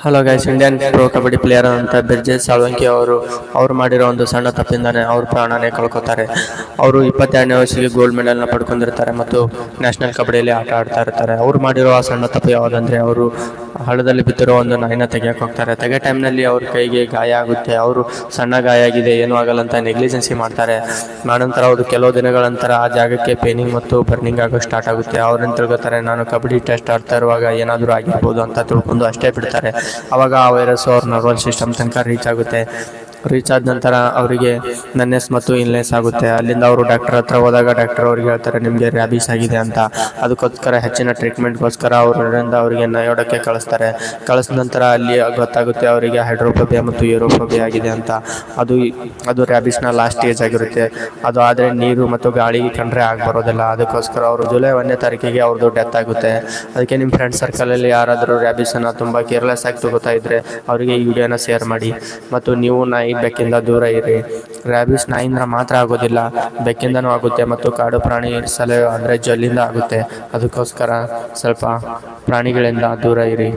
Hello guys, Indian pro kabaddi player ಅಂತ ಬಿರ್ಜೇಶ್ ಸಾಳ್ವಂಕಿ ಅವರು ಮಾಡಿರೋ ಒಂದು ಸಣ್ಣ ತಪ್ಪಿಂದಾನೆ ಅವ್ರ ಪ್ರಾಣನೇ ಕಳ್ಕೊತಾರೆ. ಅವರು 22ನೇ ವಯಸ್ಸಿಗೆ ಗೋಲ್ಡ್ ಮೆಡಲ್ನ ಪಡ್ಕೊಂಡಿರ್ತಾರೆ ಮತ್ತು ನ್ಯಾಷನಲ್ ಕಬಡ್ಡಿಯಲ್ಲಿ ಆಟ ಆಡ್ತಾ ಇರ್ತಾರೆ. ಅವ್ರು ಮಾಡಿರೋ ಆ ಸಣ್ಣ ತಪ್ಪು ಯಾವುದಂದ್ರೆ, ಅವರು ಹಳ್ಳದಲ್ಲಿ ಬಿದ್ದಿರೋ ಒಂದು ನಾಯಿನ ತೆಗಿಯಕ್ಕೆ ಹೋಗ್ತಾರೆ. ತೆಗೆ ಟೈಮ್ನಲ್ಲಿ ಅವ್ರ ಕೈಗೆ ಗಾಯ ಆಗುತ್ತೆ. ಅವರು ಸಣ್ಣ ಗಾಯ ಆಗಿದೆ, ಏನೂ ಆಗಲ್ಲ ಅಂತ ನೆಗ್ಲಿಜೆನ್ಸಿ ಮಾಡ್ತಾರೆ. ನಂತರ ಅವರು ಕೆಲವು ದಿನಗಳ ನಂತರ ಆ ಜಾಗಕ್ಕೆ ಪೇನಿಂಗ್ ಮತ್ತು ಬರ್ನಿಂಗ್ ಆಗೋಕ್ಕೆ ಸ್ಟಾರ್ಟ್ ಆಗುತ್ತೆ. ಅವ್ರನ್ನ ತಿಳ್ಕೊತಾರೆ, ನಾನು ಕಬಡ್ಡಿ ಟೆಸ್ಟ್ ಆಡ್ತಾ ಇರುವಾಗ ಏನಾದರೂ ಆಗಿರ್ಬೋದು ಅಂತ ತಿಳ್ಕೊಂಡು ಅಷ್ಟೇ ಬಿಡ್ತಾರೆ. ಆವಾಗ ಆ ವೈರಸ್ ಅವ್ರ ನರ್ವಸ್ ಸಿಸ್ಟಮ್ ತನಕ ರೀಚ್ ಆಗುತ್ತೆ. ರೀಚ್ ಆದ ನಂತರ ಅವರಿಗೆ ನನ್ನೆಸ್ ಮತ್ತು ಇಲ್ನೆಸ್ ಆಗುತ್ತೆ. ಅಲ್ಲಿಂದ ಅವರು ಡಾಕ್ಟರ್ ಹತ್ರ ಹೋದಾಗ ಡಾಕ್ಟರ್ ಅವ್ರಿಗೆ ಹೇಳ್ತಾರೆ, ನಿಮಗೆ ರ್ಯಾಬಿಸ್ ಆಗಿದೆ ಅಂತ. ಅದಕ್ಕೋಸ್ಕರ ಹೆಚ್ಚಿನ ಟ್ರೀಟ್ಮೆಂಟ್ಗೋಸ್ಕರ ಅವರಿಗೆ ನಯೋಡಕ್ಕೆ ಕಳಿಸಿದ ನಂತರ ಅಲ್ಲಿ ಗೊತ್ತಾಗುತ್ತೆ ಅವರಿಗೆ ಹೈಡ್ರೋಫೋಬಿಯಾ ಮತ್ತು ಏರೋಫೋಬಿಯಾ ಆಗಿದೆ ಅಂತ. ಅದು ರ್ಯಾಬಿಸ್ನ ಲಾಸ್ಟ್ ಸ್ಟೇಜ್ ಆಗಿರುತ್ತೆ. ಅದು ಆದರೆ ನೀರು ಮತ್ತು ಗಾಳಿ ಕಂಡ್ರೆ ಬರೋದಿಲ್ಲ. ಅದಕ್ಕೋಸ್ಕರ ಅವರು ಜುಲೈ 1ನೇ ತಾರೀಕಿಗೆ ಅವ್ರದ್ದು ಡೆತ್ ಆಗುತ್ತೆ. ಅದಕ್ಕೆ ನಿಮ್ಮ ಫ್ರೆಂಡ್ ಸರ್ಕಲಲ್ಲಿ ಯಾರಾದರೂ ರ್ಯಾಬಿಸನ್ನು ತುಂಬ ಕೇರ್ಲೆಸ್ ಆಗಿ ತಗೋತಾ ಇದ್ದರೆ ಅವರಿಗೆ ಈ ವಿಡಿಯೋನ ಶೇರ್ ಮಾಡಿ. ಮತ್ತು ನೀವು ನಾಯಿ ಬೆಕ್ಕಿಂದ ದೂರ ಇರಿ. ರ್ಯಾಬಿಸ್ ನಾಯಿಂದ ಮಾತ್ರ ಆಗೋದಿಲ್ಲ, ಬೆಕ್ಕಿಂದನೂ ಆಗುತ್ತೆ ಮತ್ತು ಕಾಡು ಪ್ರಾಣಿ ಸಲಹೆ ಅಂದರೆ ಜೊಲ್ಲಿಂದ ಆಗುತ್ತೆ. ಅದಕ್ಕೋಸ್ಕರ ಸ್ವಲ್ಪ ಪ್ರಾಣಿಗಳಿಂದ ದೂರ ಇರಿ.